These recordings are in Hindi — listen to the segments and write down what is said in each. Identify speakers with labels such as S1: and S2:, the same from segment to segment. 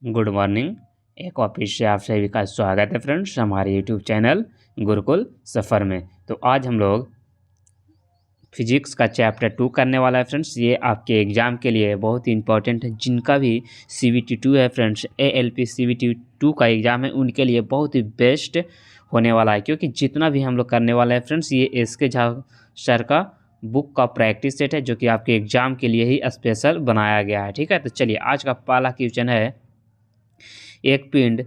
S1: Good morning. एक और फिर से आप सभी का स्वागत है फ्रेंड्स हमारे यूट्यूब चैनल गुरुकुल सफ़र में। तो आज हम लोग फिजिक्स का चैप्टर 2 करने वाला है फ्रेंड्स। ये आपके एग्ज़ाम के लिए बहुत ही इंपॉर्टेंट है। जिनका भी CBT 2 है फ्रेंड्स, ALP CBT 2 का एग्ज़ाम है, उनके लिए बहुत ही बेस्ट होने वाला है। क्योंकि जितना भी हम लोग करने वाले हैं फ्रेंड्स, ये SK झा सर का बुक का प्रैक्टिस सेट है, जो कि आपके एग्ज़ाम के लिए ही स्पेशल बनाया गया है। ठीक है, तो चलिए आज का पहला क्वेश्चन है, एक पिंड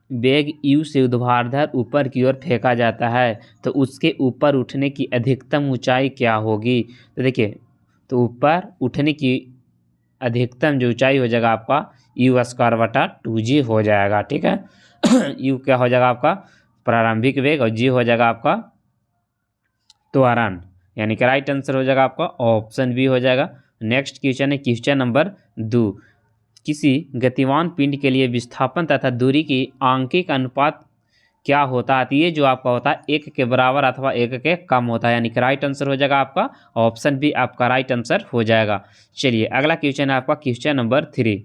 S1: वेग u से ऊर्ध्वाधर ऊपर की ओर फेंका जाता है, तो उसके ऊपर उठने की अधिकतम ऊंचाई क्या होगी। तो देखिए, तो ऊपर उठने की अधिकतम जो ऊंचाई हो जाएगा आपका u² हो जाएगा। ठीक है u क्या हो जाएगा आपका प्रारंभिक वेग और g हो जाएगा आपका त्वरण, यानी कि राइट आंसर हो जाएगा आपका ऑप्शन बी हो जाएगा। नेक्स्ट क्वेश्चन है क्वेश्चन नंबर 2। किसी गतिमान पिंड के लिए विस्थापन तथा दूरी की आंशिक अनुपात क्या होता है। तो ये जो आपका होता है 1 के बराबर अथवा 1 के कम होता है, यानी कि राइट आंसर हो जाएगा आपका ऑप्शन बी आपका राइट आंसर हो जाएगा। चलिए अगला क्वेश्चन है आपका क्वेश्चन नंबर 3।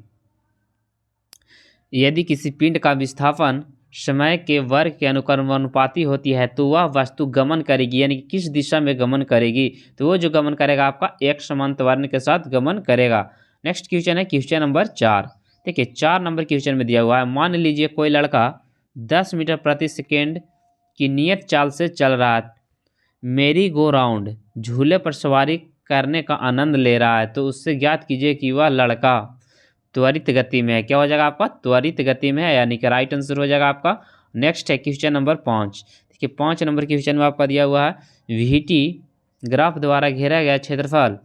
S1: यदि किसी पिंड का विस्थापन समय के वर्ग के अनुक्रमानुपाती होती है, तो वह वस्तु गमन करेगी, यानी कि किस दिशा में गमन करेगी। तो वो जो गमन करेगा आपका एक समान त्वरण के साथ गमन करेगा। नेक्स्ट क्वेश्चन है क्वेश्चन नंबर 4। देखिए 4 नंबर क्वेश्चन में दिया हुआ है, मान लीजिए कोई लड़का 10 मीटर प्रति सेकेंड की नियत चाल से चल रहा है, मेरी गो राउंड झूले पर सवारी करने का आनंद ले रहा है, तो उससे ज्ञात कीजिए कि वह लड़का त्वरित गति में है। क्या हो जाएगा आपका त्वरित गति में है, यानी कि राइट आंसर हो जाएगा आपका। नेक्स्ट है क्वेश्चन नंबर 5। देखिए 5 नंबर क्वेश्चन में आपका दिया हुआ है, VT ग्राफ द्वारा घेरा गया क्षेत्रफल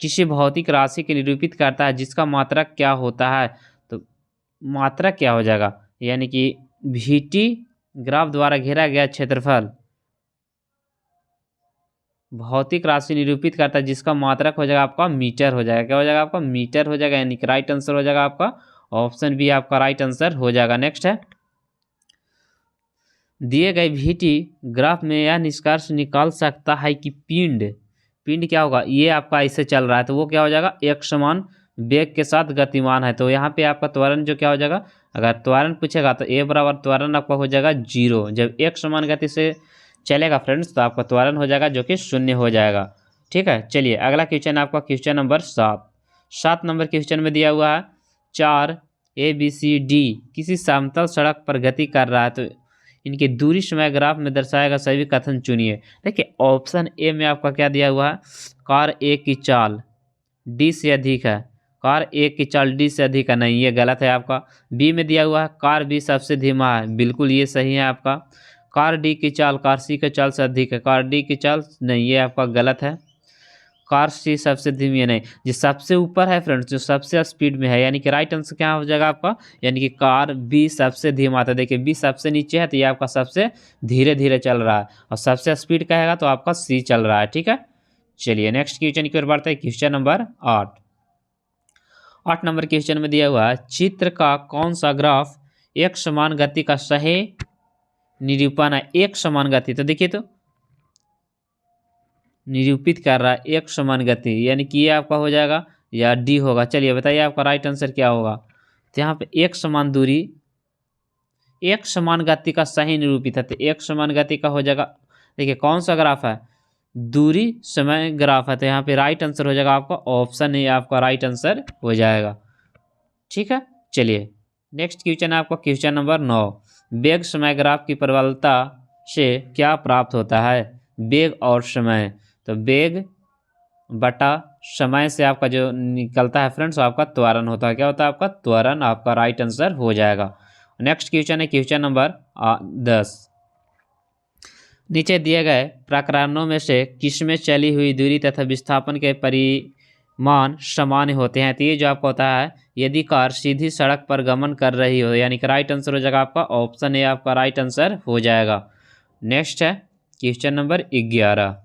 S1: किसी भौतिक राशि के निरूपित करता है, जिसका मात्रक क्या होता है। तो मात्रक क्या हो जाएगा, यानी कि VT ग्राफ द्वारा घेरा गया क्षेत्रफल भौतिक राशि निरूपित करता है, जिसका मात्रक हो जाएगा आपका मीटर हो जाएगा। क्या हो जाएगा आपका मीटर हो जाएगा, यानी कि राइट आंसर हो जाएगा आपका ऑप्शन बी आपका राइट आंसर हो जाएगा। नेक्स्ट है, दिए गए VT ग्राफ में यह निष्कर्ष निकाल सकता है कि पिंड क्या होगा, ये आपका ऐसे चल रहा है, तो वो क्या हो जाएगा एक समान वेग के साथ गतिमान है। तो यहाँ पे आपका त्वरण जो क्या हो जाएगा, अगर त्वरण पूछेगा तो A बराबर त्वरण आपका हो जाएगा 0। जब एक समान गति से चलेगा फ्रेंड्स, तो आपका त्वरण हो जाएगा जो कि 0 हो जाएगा। ठीक है, चलिए अगला क्वेश्चन आपका क्वेश्चन नंबर 7 नंबर क्वेश्चन में दिया हुआ है, 4 ABCD किसी समतल सड़क पर गति कर रहा है, तो इनकी दूरी समय ग्राफ में दर्शाएगा सभी कथन चुनिए। देखिए ऑप्शन ए में आपका क्या दिया हुआ है, कार ए की चाल डी से अधिक है, कार ए की चाल डी से अधिक है, नहीं ये गलत है आपका। बी में दिया हुआ है कार बी सबसे धीमा है, बिल्कुल ये सही है आपका। कार डी की चाल कार सी की चाल से अधिक है, कार डी की चाल नहीं, ये आपका गलत है। कार सी सबसे धीमी है, नहीं, जो सबसे ऊपर है फ्रेंड्स, जो सबसे स्पीड में है, यानी कि राइट आंसर क्या हो जाएगा आपका, यानी कि कार बी सबसे धीमा था। देखिए बी सबसे नीचे है, तो ये आपका सबसे धीरे धीरे चल रहा है, और सबसे स्पीड कहेगा तो आपका सी चल रहा है। ठीक है, चलिए नेक्स्ट क्वेश्चन की ओर बढ़ते हैं, क्वेश्चन नंबर 8 नंबर क्वेश्चन में दिया हुआ है, चित्र का कौन सा ग्राफ एक समान गति का सही निरूपण है। एक समान गति, तो देखिए तो निरूपित कर रहा है एक समान गति, यानी कि ये आपका हो जाएगा या डी होगा। चलिए बताइए आपका राइट आंसर क्या होगा। तो यहाँ पे एक समान दूरी एक समान गति का सही निरूपित है, तो एक समान गति का हो जाएगा, देखिए कौन सा ग्राफ है, दूरी समय ग्राफ है, तो यहाँ पे राइट आंसर हो जाएगा आपका ऑप्शन ए आपका राइट आंसर हो जाएगा। ठीक है, चलिए नेक्स्ट क्वेश्चन है आपका क्वेश्चन नंबर 9। वेग समय ग्राफ की प्रबलता से क्या प्राप्त होता है। वेग और समय, तो वेग बटा समय से आपका जो निकलता है फ्रेंड्स, आपका त्वरण होता है। क्या होता है आपका त्वरण, आपका राइट आंसर हो जाएगा। नेक्स्ट क्वेश्चन है क्वेश्चन नंबर 10। नीचे दिए गए प्रकरणों में से किसमें चली हुई दूरी तथा विस्थापन के परिमाण समान होते हैं। तो ये जो आपका होता है, यदि कार सीधी सड़क पर गमन कर रही हो, यानी कि राइट आंसर हो जाएगा आपका ऑप्शन ए आपका राइट आंसर हो जाएगा। नेक्स्ट है क्वेश्चन नंबर 11।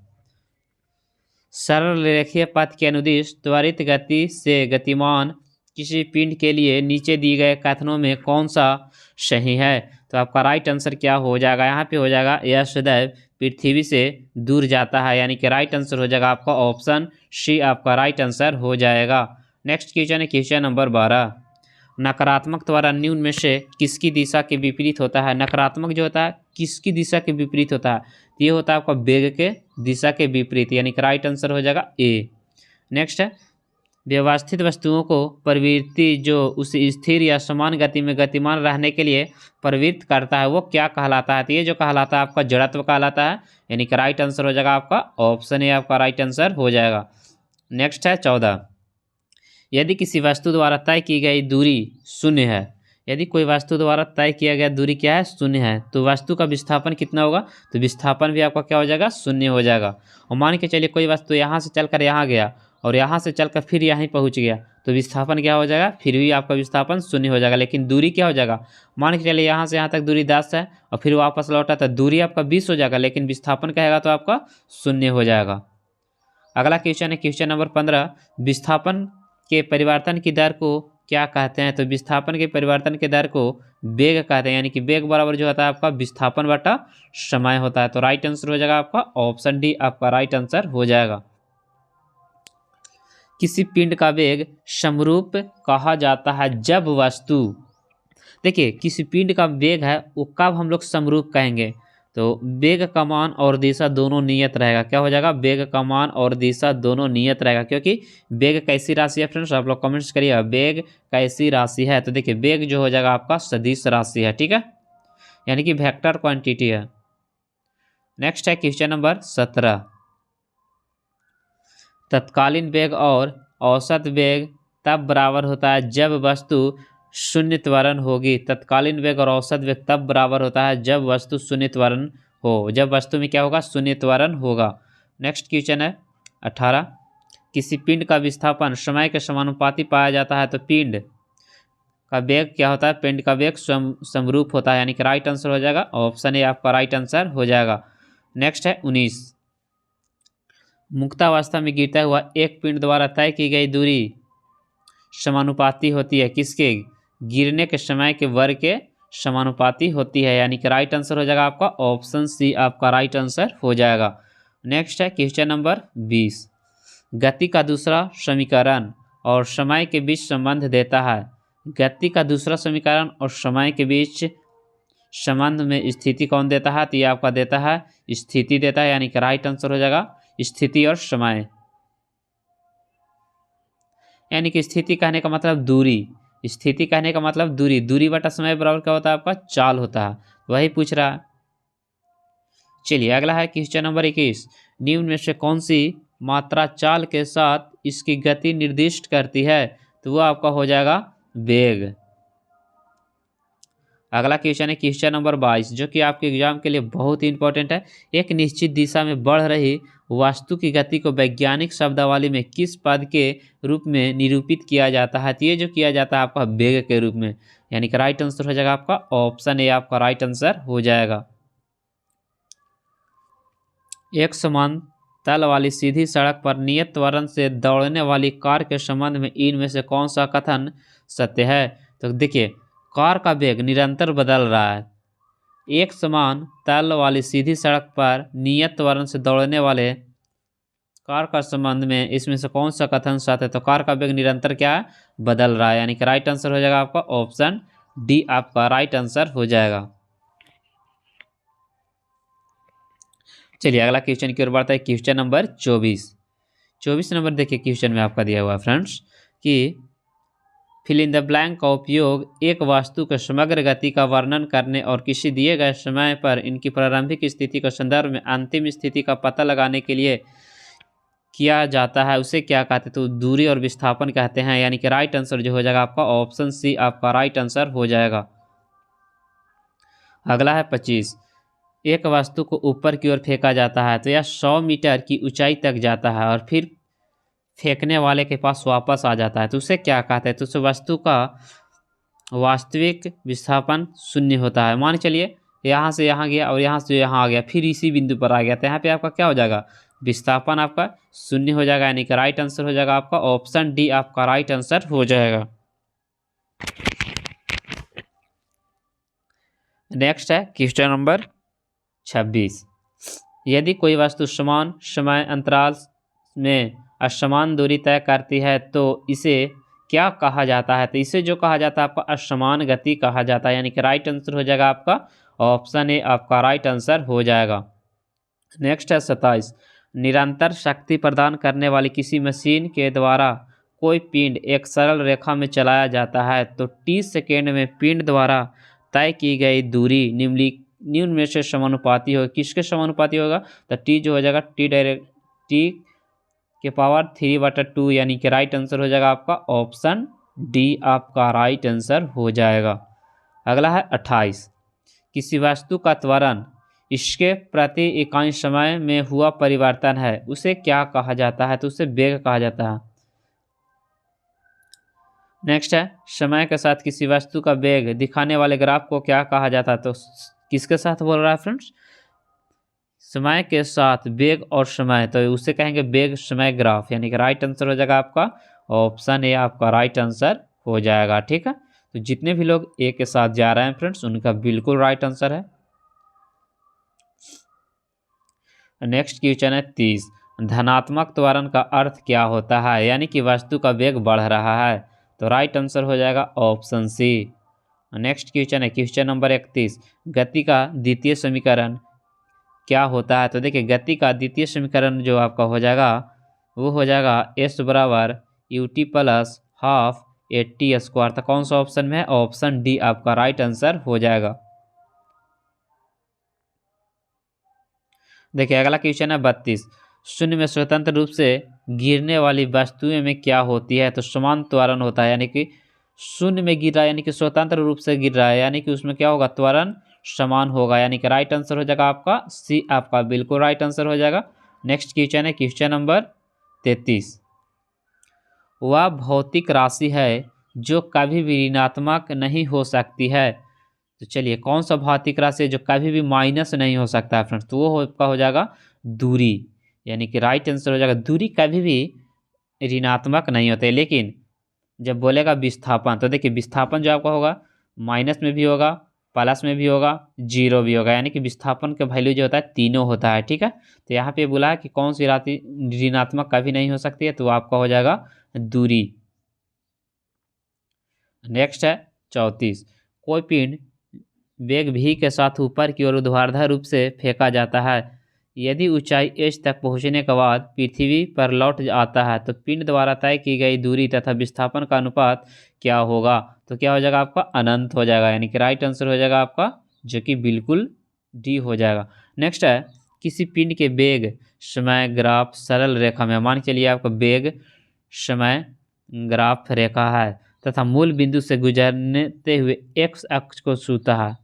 S1: सरल रेखीय पथ के अनुदिश त्वरित गति से गतिमान किसी पिंड के लिए नीचे दिए गए कथनों में कौन सा सही है। तो आपका राइट आंसर क्या हो जाएगा, यहाँ पे हो जाएगा यह सदैव पृथ्वी से दूर जाता है, यानी कि राइट आंसर हो जाएगा आपका ऑप्शन सी आपका राइट आंसर हो जाएगा। नेक्स्ट क्वेश्चन है क्वेश्चन नंबर 12। नकारात्मक त्वरण निम्न में से किसकी दिशा के विपरीत होता है? नकारात्मक जो होता है किसकी दिशा के विपरीत होता है? ये होता है आपका वेग के दिशा के विपरीत, यानी कि राइट आंसर हो जाएगा ए। नेक्स्ट है, व्यवस्थित वस्तुओं को प्रवृत्ति जो उस स्थिर या समान गति में गतिमान रहने के लिए प्रवृत्त करता है वो क्या कहलाता है? तो ये जो कहलाता है आपका जड़त्व कहलाता है, यानी कि राइट आंसर हो जाएगा आपका ऑप्शन ए आपका राइट आंसर हो जाएगा। नेक्स्ट है 14, यदि किसी वस्तु द्वारा तय की गई दूरी शून्य है, यदि कोई वस्तु द्वारा तय किया गया दूरी क्या है? शून्य है, तो वस्तु का विस्थापन कितना होगा? तो विस्थापन भी आपका क्या हो जाएगा? शून्य हो जाएगा। और मान के चलिए कोई वस्तु यहाँ से चलकर यहाँ गया और यहाँ से चलकर फिर यहाँ पहुँच गया, तो विस्थापन क्या हो जाएगा? फिर भी आपका विस्थापन शून्य हो जाएगा, लेकिन दूरी क्या हो जाएगा? मान के चलिए यहाँ से यहाँ तक दूरी 10 है और फिर वापस लौटा तो दूरी आपका 20 हो जाएगा, लेकिन विस्थापन क्या है तो आपका शून्य हो जाएगा। अगला क्वेश्चन है क्वेश्चन नंबर 15, विस्थापन के परिवर्तन की दर को क्या कहते हैं? तो विस्थापन के परिवर्तन के दर को वेग कहते हैं, यानी कि वेग बराबर जो होता है आपका विस्थापन बटा समय होता है। तो राइट आंसर हो जाएगा आपका ऑप्शन डी आपका राइट आंसर हो जाएगा। किसी पिंड का वेग समरूप कहा जाता है जब वस्तु, देखिए किसी पिंड का वेग है वो कब हम लोग समरूप कहेंगे? तो वेग का मान और दिशा दोनों नियत रहेगा। क्या हो जाएगा? वेग का मान और दिशा दोनों नियत रहेगा, क्योंकि वेग कैसी राशि है फ्रेंड्स? आप लोग कमेंट्स करिएगा वेग कैसी राशि है। तो देखिए वेग जो हो जाएगा आपका सदिश राशि है, ठीक है, यानी कि वेक्टर क्वांटिटी है। नेक्स्ट है क्वेश्चन नंबर 17, तत्कालीन वेग और औसत वेग तब बराबर होता है जब वस्तु शून्य त्वरण होगी। तत्कालीन वेग और औसत वेग तब बराबर होता है जब वस्तु शून्य त्वरण हो, जब वस्तु में क्या होगा? शून्य त्वरण होगा। नेक्स्ट क्वेश्चन है 18, किसी पिंड का विस्थापन समय के समानुपाती पाया जाता है, तो पिंड का वेग क्या होता है? पिंड का वेग समरूप होता है, यानी कि राइट आंसर हो जाएगा ऑप्शन ए आपका राइट आंसर हो जाएगा। नेक्स्ट है 19, मुक्तावस्था में गिरता हुआ एक पिंड द्वारा तय की गई दूरी समानुपाती होती है किसके? गिरने के समय के वर्ग के समानुपाती होती है, यानी कि राइट आंसर हो जाएगा आपका ऑप्शन सी आपका राइट आंसर हो जाएगा। नेक्स्ट है क्वेश्चन नंबर 20, गति का दूसरा समीकरण और समय के बीच संबंध देता है। गति का दूसरा समीकरण और समय के बीच संबंध में स्थिति कौन देता है? तो ये आपका देता है स्थिति देता है, यानी कि राइट आंसर हो जाएगा स्थिति और समय, यानी कि स्थिति कहने का मतलब दूरी, स्थिति कहने का मतलब दूरी, दूरी बटा समय बराबर क्या होता है आपका? चाल होता है, वही पूछ रहा है। चलिए अगला है क्वेश्चन नंबर 21, निम्न में से कौन सी मात्रा चाल के साथ इसकी गति निर्दिष्ट करती है? तो वो आपका हो जाएगा वेग। अगला क्वेश्चन है क्वेश्चन नंबर 22, जो कि आपके एग्जाम के लिए बहुत ही इंपॉर्टेंट है। एक निश्चित दिशा में बढ़ रही वस्तु की गति को वैज्ञानिक शब्दावली में किस पद के रूप में निरूपित किया जाता है? तो ये जो किया जाता है आपका वेग के रूप में, यानी कि राइट आंसर हो जाएगा आपका ऑप्शन ए आपका राइट आंसर हो जाएगा। एक समान तल वाली सीधी सड़क पर नियत त्वरण से दौड़ने वाली कार के संबंध में इनमें से कौन सा कथन सत्य है? तो देखिए कार का वेग निरंतर बदल रहा है, एक समान तल वाली सीधी सड़क पर नियत त्वरण से दौड़ने वाले कार का संबंध में इसमें से कौन सा कथन सत्य है? तो कार का वेग निरंतर क्या है? बदल रहा है, यानी कि राइट आंसर हो जाएगा आपका ऑप्शन डी आपका राइट आंसर हो जाएगा। चलिए अगला क्वेश्चन की ओर बढ़ता है क्वेश्चन नंबर 24 नंबर देखिए क्वेश्चन में आपका दिया हुआ है फ्रेंड्स कि फिल इन द ब्लैंक का उपयोग एक वस्तु के समग्र गति का वर्णन करने और किसी दिए गए समय पर इनकी प्रारंभिक स्थिति के संदर्भ में अंतिम स्थिति का पता लगाने के लिए किया जाता है, उसे क्या कहते हैं? तो दूरी और विस्थापन कहते हैं, यानी कि राइट आंसर जो हो जाएगा आपका ऑप्शन सी आपका राइट आंसर हो जाएगा। अगला है 25, एक वस्तु को ऊपर की ओर फेंका जाता है तो यह 100 मीटर की ऊंचाई तक जाता है और फिर फेंकने वाले के पास वापस आ जाता है, तो उसे क्या कहते हैं? तो उस वस्तु का वास्तविक विस्थापन शून्य होता है। मान चलिए यहाँ से यहाँ गया और यहाँ से यहाँ आ गया, फिर इसी बिंदु पर आ गया, तो यहाँ पे आपका क्या हो जाएगा? विस्थापन आपका शून्य हो जाएगा, यानी कि राइट आंसर हो जाएगा आपका ऑप्शन डी आपका राइट आंसर हो जाएगा। नेक्स्ट है क्वेश्चन नंबर 26, यदि कोई वस्तु समान समय अंतराल में असमान दूरी तय करती है तो इसे क्या कहा जाता है? तो इसे जो कहा जाता है आपका असमान गति कहा जाता है, यानी कि राइट आंसर हो जाएगा आपका ऑप्शन ए आपका राइट आंसर हो जाएगा। नेक्स्ट है 27, निरंतर शक्ति प्रदान करने वाली किसी मशीन के द्वारा कोई पिंड एक सरल रेखा में चलाया जाता है तो टी सेकेंड में पिंड द्वारा तय की गई दूरी निम्न में से समानुपाती होगा। किसके समानुपाती होगा? तो टी जो हो जाएगा टी के पावर 3/2, यानी कि राइट आंसर हो जाएगा आपका ऑप्शन डी आपका राइट आंसर हो जाएगा। अगला है 28, किसी वस्तु का त्वरण इसके प्रति इकाई समय में हुआ परिवर्तन है, उसे क्या कहा जाता है? तो उसे वेग कहा जाता है। नेक्स्ट है, समय के साथ किसी वस्तु का वेग दिखाने वाले ग्राफ को क्या कहा जाता है? तो किसके साथ बोल रहा है फ्रेंड्स? समय के साथ वेग और समय, तो उसे कहेंगे वेग समय ग्राफ, यानी कि राइट आंसर हो जाएगा आपका ऑप्शन ए आपका राइट आंसर हो जाएगा। ठीक है, तो जितने भी लोग ए के साथ जा रहे हैं फ्रेंड्स उनका बिल्कुल राइट आंसर है। नेक्स्ट क्वेश्चन है 30, धनात्मक त्वरण का अर्थ क्या होता है? यानी कि वस्तु का वेग बढ़ रहा है, तो राइट आंसर हो जाएगा ऑप्शन सी। नेक्स्ट क्वेश्चन है क्वेश्चन नंबर 31, गति का द्वितीय समीकरण क्या होता है? तो देखिए गति का द्वितीय समीकरण जो आपका हो जाएगा वो हो जाएगा एस बराबर U T plus half A T square. तो कौन सा ऑप्शन में है? ऑप्शन डी आपका राइट आंसर हो जाएगा। देखिए अगला क्वेश्चन है 32, शून्य में स्वतंत्र रूप से गिरने वाली वस्तुएं में क्या होती है? तो समान त्वरण होता है, यानी कि शून्य में गिर रहा है यानी कि स्वतंत्र रूप से गिर रहा है, यानी कि उसमें क्या होगा? त्वरण समान होगा, यानी कि राइट आंसर हो जाएगा आपका सी आपका बिल्कुल राइट आंसर हो जाएगा। नेक्स्ट क्वेश्चन है क्वेश्चन नंबर 33, वह भौतिक राशि है जो कभी भी ऋणात्मक नहीं हो सकती है। तो चलिए कौन सा भौतिक राशि है जो कभी भी माइनस नहीं हो सकता है फ्रेंड्स? तो वो आपका हो जाएगा दूरी, यानी कि राइट आंसर हो जाएगा दूरी कभी भी ऋणात्मक नहीं होते। लेकिन जब बोलेगा विस्थापन, तो देखिए विस्थापन जो आपका होगा माइनस में भी होगा, प्लस में भी होगा, जीरो भी होगा, यानी कि विस्थापन का वैल्यू जो होता है तीनों होता है। ठीक है, तो यहाँ पे बोला है कि कौन सी राशि ऋणात्मक कभी नहीं हो सकती है, तो आपका हो जाएगा दूरी। नेक्स्ट है 34, कोई पिंड वेग v के साथ ऊपर की ओर ऊर्ध्वाधर रूप से फेंका जाता है, यदि ऊंचाई h तक पहुंचने के बाद पृथ्वी पर लौट आता है तो पिंड द्वारा तय की गई दूरी तथा विस्थापन का अनुपात क्या होगा? तो क्या हो जाएगा आपका अनंत हो जाएगा, यानी कि राइट आंसर हो जाएगा आपका जो कि बिल्कुल डी हो जाएगा। नेक्स्ट है, किसी पिंड के वेग समय ग्राफ सरल रेखा में, मान के लिए आपका वेग समय ग्राफ रेखा है तथा मूल बिंदु से गुजरते हुए एक्स अक्ष को छूता है,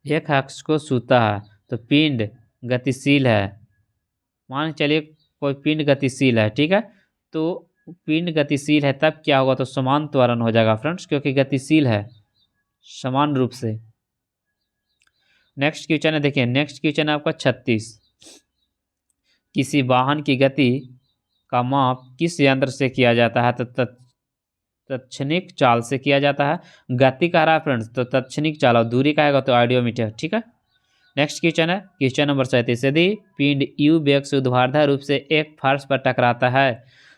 S1: एक अक्ष को छूता है तो पिंड गतिशील है। मान चलिए कोई पिंड गतिशील है, ठीक है, तो पिंड गतिशील है तब क्या होगा? तो समान त्वरण हो जाएगा फ्रेंड्स, क्योंकि गतिशील है समान रूप से। नेक्स्ट क्वेश्चन है, देखिए नेक्स्ट क्वेश्चन है आपका 36, किसी वाहन की गति का माप किस यंत्र से किया जाता है? तो तत्क्षणिक चाल से किया जाता है। गति का रहा है फ्रेंड्स तो तत्क्षणिक चाल, और दूरी का आएगा तो आइडियोमीटर। ठीक है, नेक्स्ट क्वेश्चन है क्वेश्चन नंबर 37, यदि पिंड यू वेग से ऊर्ध्वाधर रूप से एक फर्श पर टकराता है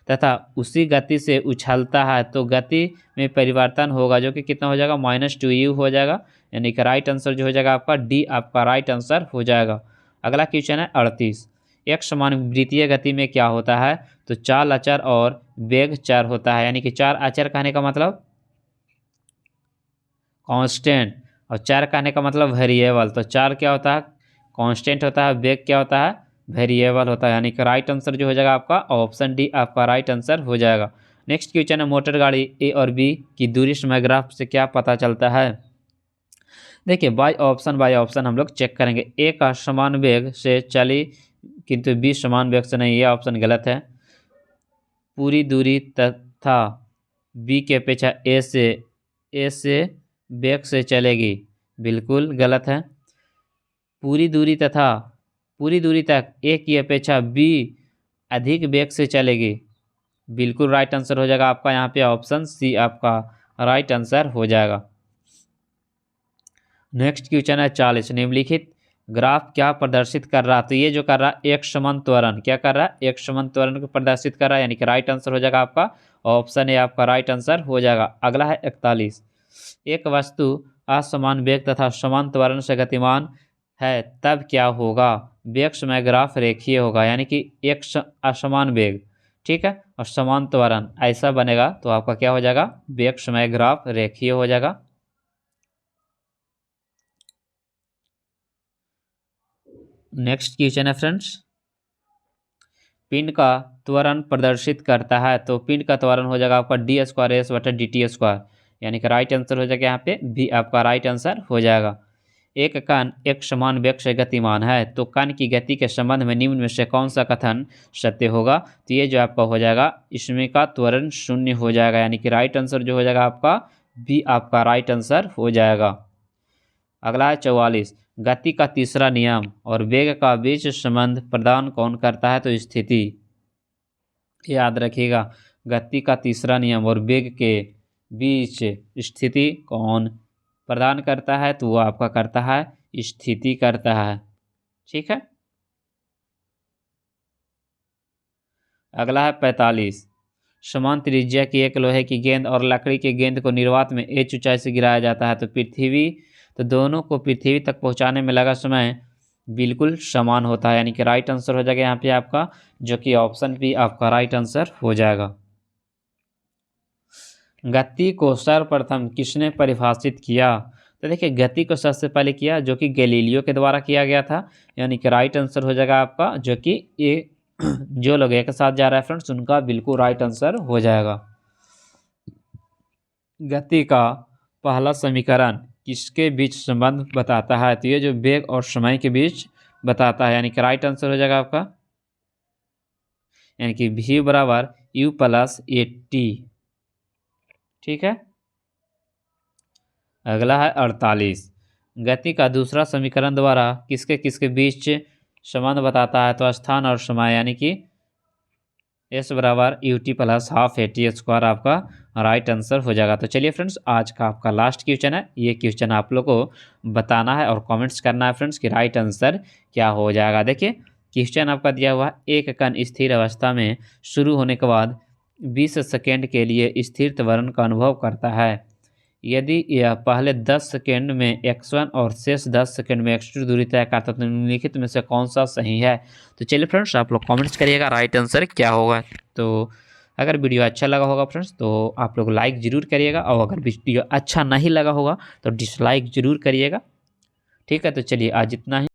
S1: तथा उसी गति से उछलता है तो गति में परिवर्तन होगा जो कि कितना हो जाएगा? -2u हो जाएगा, यानी कि राइट आंसर जो हो जाएगा आपका डी आपका राइट आंसर हो जाएगा। अगला क्वेश्चन है 38, एक समान वृत्तीय गति में क्या होता है? तो चाल अचर और वेग चर होता है, यानी कि चार अचर कहने का मतलब कांस्टेंट और चर कहने का मतलब वेरिएबल। तो चार क्या होता है? कांस्टेंट होता है, वेग क्या होता है? वेरिएबल होता है, यानी कि राइट आंसर जो हो जाएगा आपका ऑप्शन डी आपका राइट आंसर हो जाएगा। नेक्स्ट क्वेश्चन है, मोटर गाड़ी ए और बी की दूरी समय ग्राफ से क्या पता चलता है? देखिए बाय ऑप्शन हम लोग चेक करेंगे। ए का समान वेग से चली किंतु बी समान वेग से नहीं, ये ऑप्शन गलत है। पूरी दूरी तथा बी की अपेक्षा ए से वेग से चलेगी, बिल्कुल गलत है। पूरी दूरी तक ए की अपेक्षा बी अधिक वेग से चलेगी, बिल्कुल राइट आंसर हो जाएगा आपका यहाँ पे ऑप्शन सी आपका राइट आंसर हो जाएगा। नेक्स्ट क्वेश्चन है 40, निम्नलिखित ग्राफ क्या प्रदर्शित कर रहा, तो ये जो कर रहा एक समान त्वरण, क्या कर रहा है, एक समान त्वरण को प्रदर्शित कर रहा है, यानी कि राइट आंसर हो जाएगा आपका ऑप्शन ए आपका राइट आंसर हो जाएगा। अगला है 41, एक वस्तु असमान वेग तथा समान त्वरण से गतिमान है तब क्या होगा, वेग समय ग्राफ रेखीय होगा, यानी कि एक असमान वेग, ठीक है, और समान त्वरण ऐसा बनेगा तो आपका क्या हो जाएगा, वेग समय ग्राफ रेखीय हो जाएगा। नेक्स्ट क्वेश्चन है फ्रेंड्स, पिंड का त्वरण प्रदर्शित करता है, तो पिंड का त्वरण हो जाएगा आपका डी स्क्वायर एस बटा डी टी स्क्वायर, यानी कि राइट आंसर हो जाएगा यहाँ पे भी आपका राइट आंसर हो जाएगा। एक कण एक समान वेग से गतिमान है, तो कण की गति के संबंध में निम्न में से कौन सा कथन सत्य होगा, तो ये जो आपका हो जाएगा इसमें का त्वरण शून्य हो जाएगा, यानी कि राइट आंसर जो हो जाएगा आपका भी आपका राइट आंसर हो जाएगा। अगला है 44, गति का तीसरा नियम और वेग का बीच संबंध प्रदान कौन करता है, तो स्थिति, याद रखिएगा गति का तीसरा नियम और वेग के बीच स्थिति कौन प्रदान करता है, तो वो आपका करता है स्थिति करता है, ठीक है। अगला है 45, समान त्रिज्या की एक लोहे की गेंद और लकड़ी के गेंद को निर्वात में h ऊंचाई से गिराया जाता है, तो दोनों को पृथ्वी तक पहुंचाने में लगा समय बिल्कुल समान होता है, यानी कि राइट आंसर हो जाएगा यहाँ पे आपका, जो कि ऑप्शन बी आपका राइट आंसर हो जाएगा। गति को सर्वप्रथम किसने परिभाषित किया, तो देखिए गति को सबसे पहले किया जो कि गैलीलियो के द्वारा किया गया था, यानी कि राइट आंसर हो जाएगा आपका, जो कि ये जो लोग एक साथ जा रहा है फ्रेंड्स उनका बिल्कुल राइट आंसर हो जाएगा। गति का पहला समीकरण किसके बीच संबंध बताता है, तो ये जो वेग और समय के बीच बताता है, यानी कि राइट आंसर हो जाएगा आपका, यानी कि v बराबर u प्लस ए टी, ठीक है। अगला है 48, गति का दूसरा समीकरण द्वारा किसके किसके बीच संबंध बताता है, तो स्थान और समय, यानी कि एस बराबर U T plus half A T square आपका राइट आंसर हो जाएगा। तो चलिए फ्रेंड्स आज का आपका लास्ट क्वेश्चन है, ये क्वेश्चन आप लोग को बताना है और कमेंट्स करना है फ्रेंड्स कि राइट आंसर क्या हो जाएगा। देखिए क्वेश्चन आपका दिया हुआ, एक कण स्थिर अवस्था में शुरू होने के बाद 20 सेकेंड के लिए स्थिर त्वरण का अनुभव करता है, यदि यह पहले 10 सेकेंड में x1 और शेष 10 सेकेंड में x2 दूरी तय करता है तो निम्नलिखित में से कौन सा सही है। तो चलिए फ्रेंड्स आप लोग कमेंट्स करिएगा राइट आंसर क्या होगा। तो अगर वीडियो अच्छा लगा होगा फ्रेंड्स तो आप लोग लाइक ज़रूर करिएगा, और अगर वीडियो अच्छा नहीं लगा होगा तो डिसलाइक ज़रूर करिएगा, ठीक है। तो चलिए आज इतना ही।